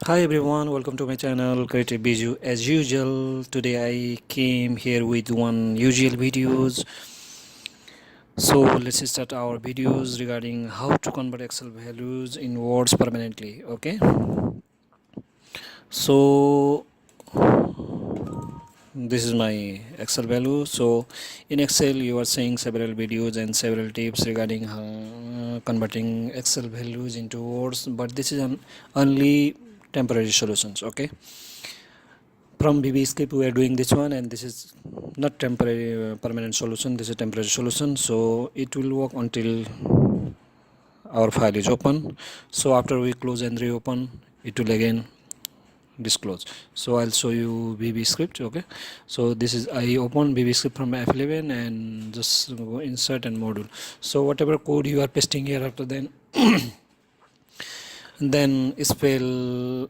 Hi everyone, welcome to my channel Creative Biju. As usual, today I came here with one usual videos. So let's start our videos regarding how to convert Excel values in words permanently. Okay. So this is my Excel value. So in Excel you are seeing several videos and several tips regarding converting Excel values into words, but this is only temporary solutions. Okay. From BB script we are doing this one, and this is not temporary permanent solution, this is temporary solution, so it will work until our file is open. So after we close and reopen, it will again disclose. So I'll show you BB script. Okay, so this is I open BB script from F11 and just go insert and module. So whatever code you are pasting here, after then spell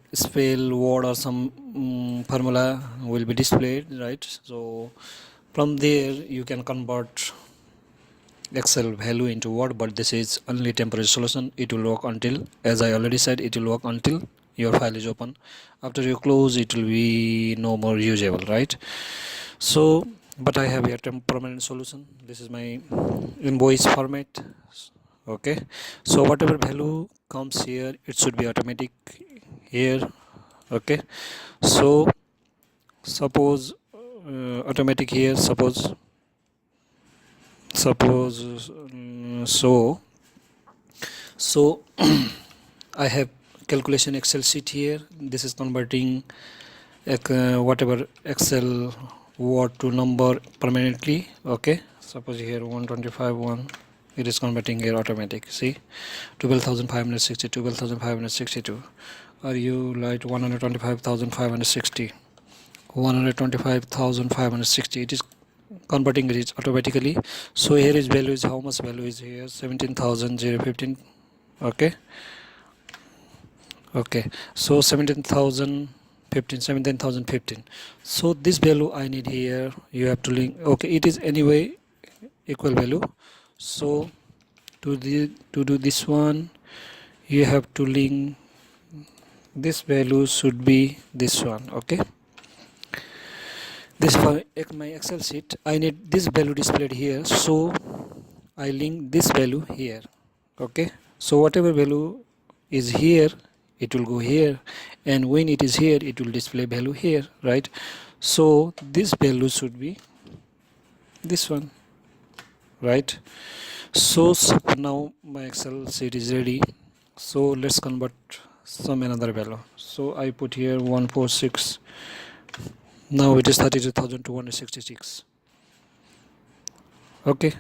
word or some formula will be displayed, right? So from there you can convert Excel value into word, but this is only temporary solution. It will work until, as I already said, it will work until your file is open. After you close, it will be no more usable, right? So but I have here permanent solution. This is my invoice format. Okay, so whatever value comes here, it should be automatic here. Okay, so suppose automatic here, suppose so I have calculation Excel sheet here. This is converting whatever Excel word to number permanently. Okay, suppose here 125 1, it is converting here automatic. See, 12,560, 12,562. Are you like 125,560, 125,560? It is converting it automatically. So here is value is how much value is here, 17,015. Okay, okay, so 17,015. So this value I need here, you have to link. Okay, it is anyway equal value. So to do this one, you have to link this value should be this one. Okay, this for my Excel sheet, I need this value displayed here, so I link this value here. Okay, so whatever value is here, it will go here, and when it is here, it will display value here, right? So this value should be this one, right? So now my Excel sheet is ready. So let's convert some another value. So I put here 146. Now it is 32,266. Okay,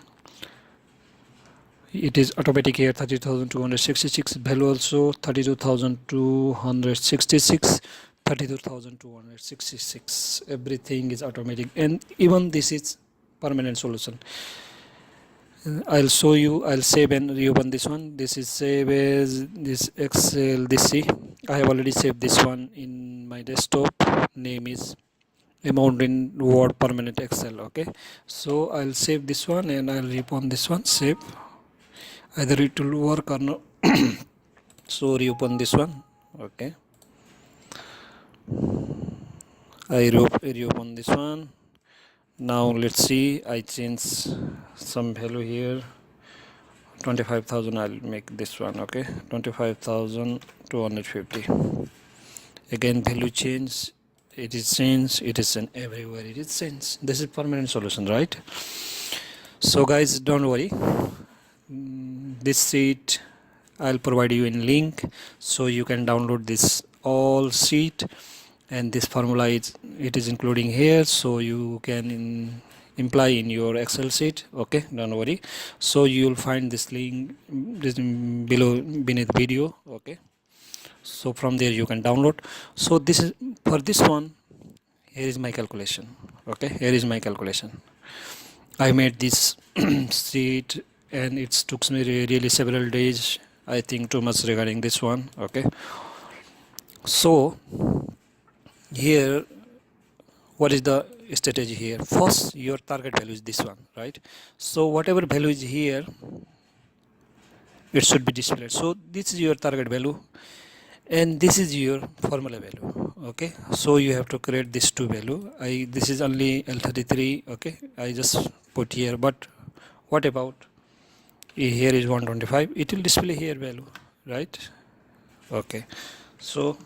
it is automatic here, 30,266. Value also 32,266, 32,266. Everything is automatic, and even this is permanent solution. I'll show you. I'll save and reopen this one. This is save as this Excel. This see, I have already saved this one in my desktop. Name is amount in Word permanent Excel. Okay, so I'll save this one and I'll reopen this one. Save. Either it will work or not. So reopen this one. Okay, I reopen this one. Now let's see, I change some value here, 25,000. I'll make this one. Okay, 25,250. Again value change, it is changed, it is everywhere, it is changed. This is permanent solution, right? So guys, don't worry, this sheet I'll provide you in link, so you can download this all sheet, and this formula is including here, so you can imply in your Excel sheet. Okay, don't worry. So you will find this link below beneath video. Okay, so from there you can download. So this is for this one. Here is my calculation. Okay, here is my calculation. I made this sheet and it took me really several days. I think too much regarding this one. Okay, so here what is the strategy here? First, your target value is this one, right? So whatever value is here, it should be displayed. So this is your target value, and this is your formula value. Okay, so you have to create this two value. This is only L33. Okay, I just put here, but what about here is 125? It will display here value, right? Okay, so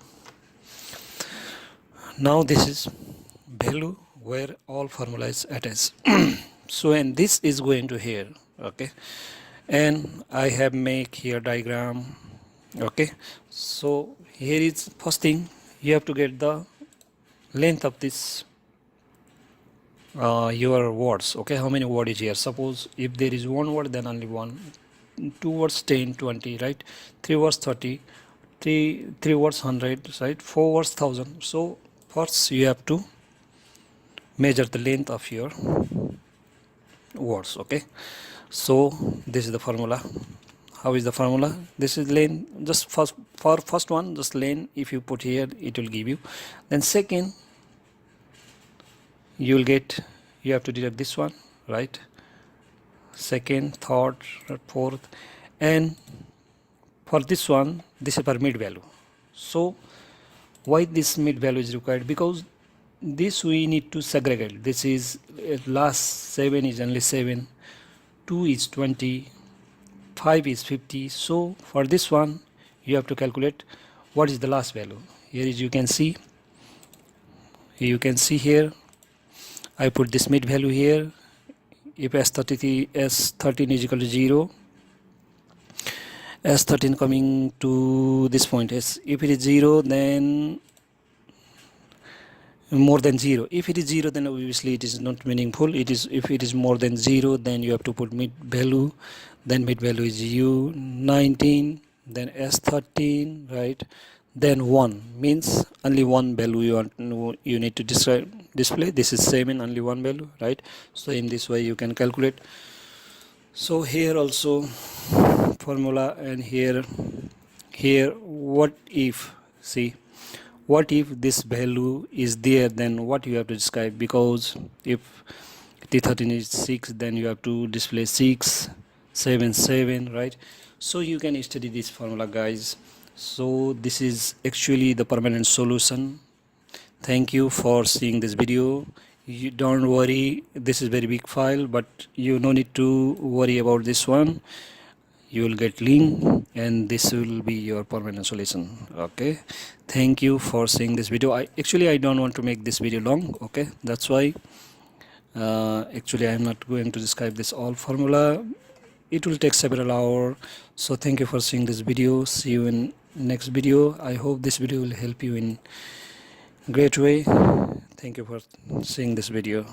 now this is value where all formula is attached. So and this is going to here. Okay, and I have make here diagram. Okay, so here is first thing, you have to get the length of this your words. Okay, how many word is here? Suppose if there is one word, then only one. Two words 10 20, right? Three words 30, three words 100, right? Four words 1000. So first you have to measure the length of your words. Okay, so this is the formula. How is the formula? This is lane. Just for first one, just lane, if you put here, it will give you. Then second, you will get, you have to deduct this one, right? Second, third, fourth, and for this one, this is per mid value. So why this mid value is required? Because this we need to segregate. This is last 7 is only 7, 2 is 20, 5 is 50. So for this one you have to calculate what is the last value. Here is, you can see here I put this mid value here. If S13 is equal to 0, S13 coming to this point, if it is 0, then more than 0. If it is 0, then obviously it is not meaningful. It is, if it is more than 0, then you have to put mid value. Then mid value is U19, then S13, right? Then 1 means only one value you need to display. This is 7, only one value, right? So in this way you can calculate. So here also formula, and here what if, see, what if this value is there, then what you have to describe? Because if T13 is 6, then you have to display 6, 7, 7, right? So you can study this formula, guys. So this is actually the permanent solution. Thank you for seeing this video. You don't worry, this is very big file, but you no need to worry about this one. You will get link, and this will be your permanent solution. Okay, thank you for seeing this video. I don't want to make this video long. Okay, that's why actually I am not going to describe this all formula. It will take several hours. So thank you for seeing this video. See you in next video. I hope this video will help you in great way. Thank you for seeing this video.